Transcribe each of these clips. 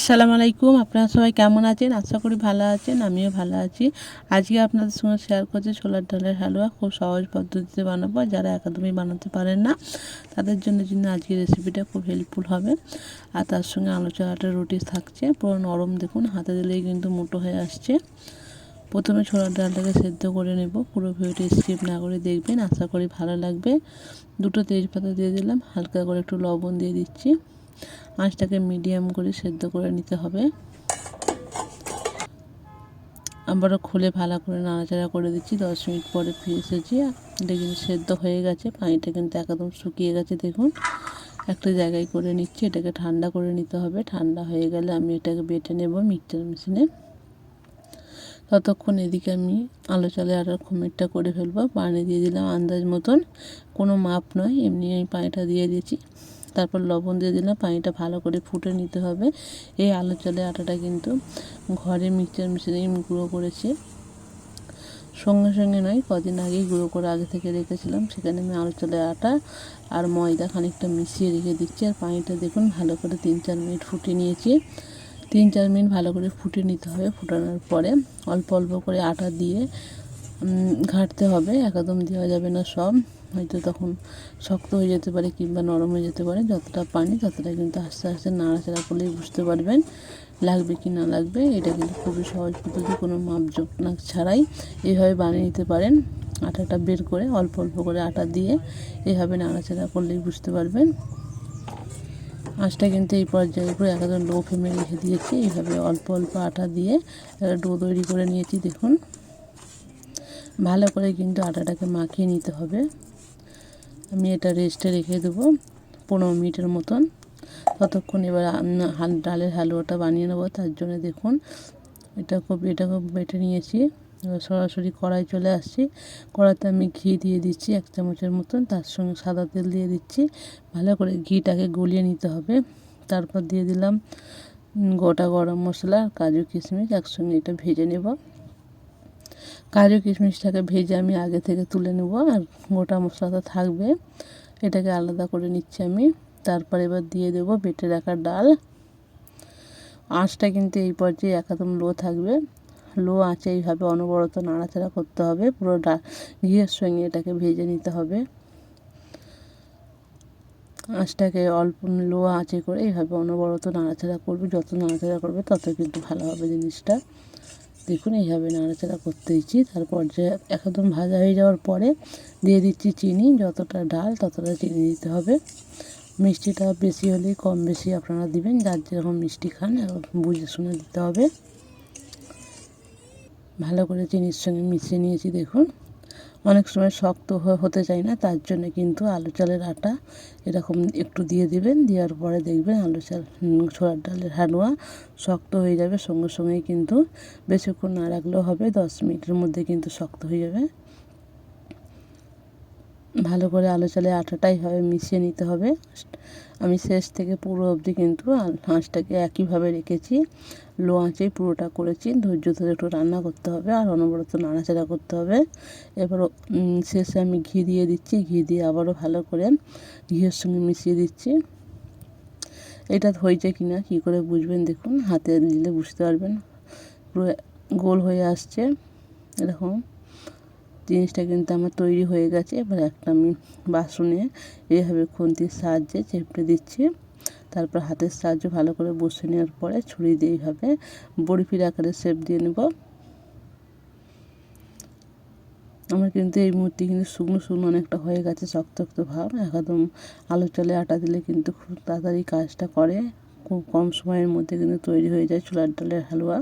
আসসালামু আলাইকুম। আপনারা সবাই কেমন আছেন? আশা করি ভালো আছেন। আমিও ভালো আছি। আজকে আপনাদের সঙ্গে শেয়ার করছি ছোলার ডালের হালুয়া। খুব সহজ পদ্ধতিতে বানাবো। যারা একদমই বানাতে পারেন না তাদের জন্য কিন্তু আজকের রেসিপিটা খুব হেল্পফুল হবে। আর তার সঙ্গে আলু চালাটা রুটি থাকছে, পুরো নরম, দেখুন হাতে দিলেই কিন্তু মুঠো হয়ে আসছে। প্রথমে ছোলার ডালটাকে সেদ্ধ করে নেব। পুরো ভিডিওটি স্কিপ না করে দেখবেন, আশা করি ভালো লাগবে। দুটো তেজপাতা দিয়ে দিলাম, হালকা করে একটু লবণ দিয়ে দিচ্ছি। আঁচটাকে মিডিয়াম করে সেদ্ধ করে নিতে হবে। আবারও খুলে ভালো করে নাড়াচাড়া করে দিচ্ছি। 10 মিনিট পরে ফিরে এসেছি। এটা কিন্তু সেদ্ধ হয়ে গেছে, পানিটা কিন্তু একদম শুকিয়ে গেছে। দেখুন একটা জায়গায় করে নিচ্ছি। এটাকে ঠান্ডা করে নিতে হবে। ঠান্ডা হয়ে গেলে আমি এটাকে বেটে নেব মিক্সচার মেশিনে। ততক্ষণ এদিকে আমি আলু চালের আটার খমিরটা করে ফেলবো। পানি দিয়ে দিলাম আন্দাজ মতন, কোনো মাপ নয়, এমনি আমি পানিটা দিয়ে দিয়েছি। তারপর লবণ দিয়ে দিলাম। পানিটা ভালো করে ফুটে নিতে হবে। এই আলু চালের আটাটা কিন্তু ঘরে মিক্সচার মেশিনে আমি গুঁড়ো করেছি, সঙ্গে সঙ্গে নয়, কদিন আগেই গুঁড়ো করে আগে থেকে রেখেছিলাম। সেখানে আমি আলু চালের আটা আর ময়দা খানিকটা মিশিয়ে রেখে দিচ্ছি। আর পানিটা দেখুন ভালো করে 3-4 মিনিট ফুটিয়ে নিয়েছি। 3-4 মিনিট ভালো করে ফুটিয়ে নিতে হবে। ফুটানোর পরে অল্প অল্প করে আটা দিয়ে ঘাঁটতে হবে। একদম দেওয়া যাবে না সব, হয়তো তখন শক্ত হয়ে যেতে পারে কিংবা নরম হয়ে যেতে পারে। যতটা পানি ততটা কিন্তু আস্তে আস্তে নাড়াচাড়া করলেই বুঝতে পারবেন লাগবে কি না লাগবে। এটা কিন্তু খুবই সহজ পদ্ধতি, কোনো মাপজোক না ছাড়াই এইভাবে বানিয়ে নিতে পারেন। আটাটা বের করে অল্প অল্প করে আটা দিয়ে এইভাবে নাড়াচাড়া করলেই বুঝতে পারবেন। আঁচটা কিন্তু এই পর্যায়ে উপরে একদম লো ফ্লেমে রেখে দিয়েছি। এইভাবে অল্প অল্প আটা দিয়ে একটা ডো তৈরি করে নিয়েছি। দেখুন ভালো করে কিন্তু আটাটাকে মাখিয়ে নিতে হবে। আমি এটা রেস্টে রেখে দেবো 15 মিনিটের মতন। ততক্ষণ এবার ডালের হালুয়াটা বানিয়ে নেবো। তার জন্য দেখুন এটাকে বেটে নিয়েছি। এবার সরাসরি কড়াই চলে আসছি। কড়াইতে আমি ঘি দিয়ে দিচ্ছি 1 চামচের মতন, তার সঙ্গে সাদা তেল দিয়ে দিচ্ছি। ভালো করে ঘিটাকে গলিয়ে নিতে হবে। তারপর দিয়ে দিলাম গোটা গরম মশলা, কাজু কিশমিশ একসঙ্গে এটা ভেজে নেব। কাজু কিশমিশটাকে ভেজে আমি আগে থেকে তুলে নেব, আর গোটা মশলাটা থাকবে, এটাকে আলাদা করে নিচ্ছি আমি। তারপর এবার দিয়ে দেব বেটে রাখা ডাল। আঁচটা কিন্তু এই পর্যায়ে একদম লো থাকবে। লো আঁচে এইভাবে অনবরত নাড়াচাড়া করতে হবে। পুরো ঘিয়ের সঙ্গে এটাকে ভেজে নিতে হবে। আঁচটাকে অল্প লো আঁচে করে এইভাবে অনবরত নাড়াচাড়া করবে। যত নাড়াচাড়া করবে তত কিন্তু ভালো হবে জিনিসটা। দেখুন এইভাবে নাড়াচাড়া করতে দিচ্ছি। তারপর যে একদম ভাজা হয়ে যাওয়ার পরে দিয়ে দিচ্ছি চিনি। যতটা ডাল ততটা চিনি দিতে হবে। মিষ্টিটা বেশি হলে কম বেশি আপনারা দিবেন, যার যেরকম মিষ্টি খান বুঝে শুনে দিতে হবে। ভালো করে চিনির সঙ্গে মিশিয়ে নিয়েছি। দেখুন অনেক সময় শক্ত হতে চায় না, তার জন্য কিন্তু আলু চালের আটা এরকম একটু দিয়ে দিবেন। দেওয়ার পরে দেখবেন ছোলার ডালের হালুয়া শক্ত হয়ে যাবে। সঙ্গে সঙ্গেই কিন্তু বেশিক্ষণ না রাখলেও হবে, 10 মিনিটের মধ্যে কিন্তু শক্ত হয়ে যাবে। ভালো করে আলু চালের আটাটা এইভাবে মিশিয়ে নিতে হবে। আমি শেষ থেকে পুরো অবধি কিন্তু আঁচটাকে একইভাবে রেখেছি। লো আঁচেই পুরোটা করেছি। ধৈর্য ধরে একটু রান্না করতে হবে আর অনবরত নাড়াচাড়া করতে হবে। এবার শেষে আমি ঘি দিয়ে দিচ্ছি। ঘি দিয়ে আবারও ভালো করে ঘিয়ের সঙ্গে মিশিয়ে দিচ্ছি। এটা হয়েছে কি না কী করে বুঝবেন, দেখুন হাতে দিলে বুঝতে পারবেন। পুরো গোল হয়ে আসছে এরকম। জিনিসটা কিন্তু আমার তৈরি হয়ে গেছে। এবার একটা আমি বাসনে এইভাবে খুন্তির সাহায্যে চেপে দিচ্ছি। তারপর হাতের সাহায্যে ভালো করে বসে নেওয়ার পরে ছুরি দিয়ে এইভাবে বরফির আকারে শেপ দিয়ে নেব। আমার কিন্তু এই মুহূর্তে কিন্তু শুকনো শুকনো অনেকটা হয়ে গেছে, শক্ত শক্ত ভাব। একদম আলু চালে আটা দিলে কিন্তু খুব তাড়াতাড়ি কাজটা করে। খুব কম সময়ের মধ্যে কিন্তু তৈরি হয়ে যায় ছোলার ডালের হালুয়া।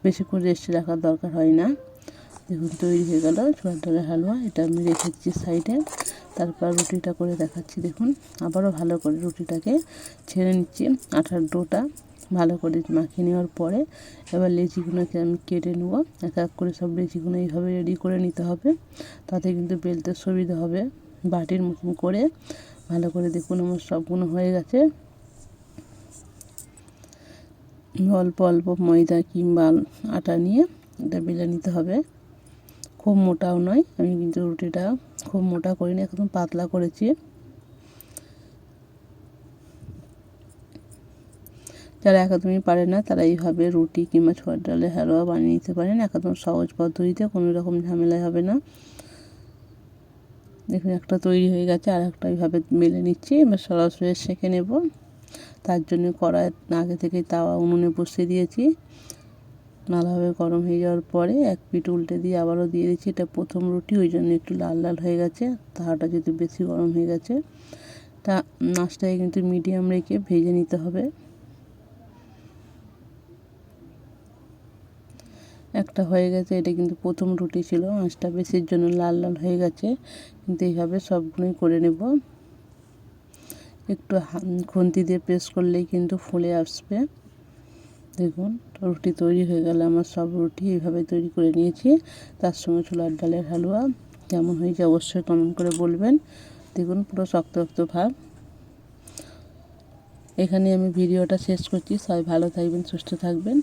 বেশিক্ষণ রেস্টে রাখার দরকার হয় না। দেখুন তৈরি হয়ে গেল ছোলার ডালের হালুয়া। এটা আমি রেখে দিচ্ছি সাইডে। তারপর রুটিটা করে দেখাচ্ছি। দেখুন আবারও ভালো করে রুটিটাকে ছেড়ে নিচ্ছি। আটার ডোটা ভালো করে মাখিয়ে নেওয়ার পরে এবার লেচিগুলোকে আমি কেটে নেব। এক এক করে সব লেচিগুলো এইভাবে রেডি করে নিতে হবে, তাতে কিন্তু বেলতে সুবিধা হবে। বাটির মতন করে ভালো করে দেখুন আমার সবগুলো হয়ে গেছে। অল্প অল্প ময়দা কিংবা আটা নিয়ে এটা বেলে নিতে হবে। খুব মোটাও নয়, আমি কিন্তু রুটিটা খুব মোটা করিনি, একদম পাতলা করেছি। যারা একদমই পারে না তারা এইভাবে রুটি কিংবা ছোলার ডালের হালুয়া বানিয়ে নিতে পারেন, একদম সহজ পদ্ধতিতে, কোনো রকম ঝামেলা হবে না। দেখুন একটা তৈরি হয়ে গেছে, আর একটা এইভাবে মেলে নিচ্ছি। এবার সরাসরি সেঁকে নেব। তার জন্য কড়াই আগে থেকে তাওয়া উনুনে বসিয়ে দিয়েছি। ভালোভাবে গরম হয়ে যাওয়ার পরে এক পিঠ উল্টে দিয়ে আবারও দিয়ে দিচ্ছি। এটা প্রথম রুটি, ওই জন্য একটু লাল লাল হয়ে গেছে, তাওয়াটা যেহেতু বেশি গরম হয়ে গেছে। তা আঁচটাকে কিন্তু মিডিয়াম রেখে ভেজে নিতে হবে। একটা হয়ে গেছে, এটা কিন্তু প্রথম রুটি ছিল, আঁচটা বেশির জন্য লাল লাল হয়ে গেছে। কিন্তু এইভাবে সবগুলোই করে নেব। একটু খুন্তি দিয়ে প্রেস করলেই কিন্তু ফুলে আসবে। দেখুন রুটি তৈরি হয়ে গেল আমার, সব রুটি এইভাবে তৈরি করে নিয়েছি। তার সঙ্গে ছোলার ডালের হালুয়া কেমন হয়েছে অবশ্যই কমেন্ট করে বলবেন। দেখুন পুরো শক্ত শক্ত ভাব। এখানে আমি ভিডিওটা শেষ করছি। সবাই ভালো থাকবেন, সুস্থ থাকবেন।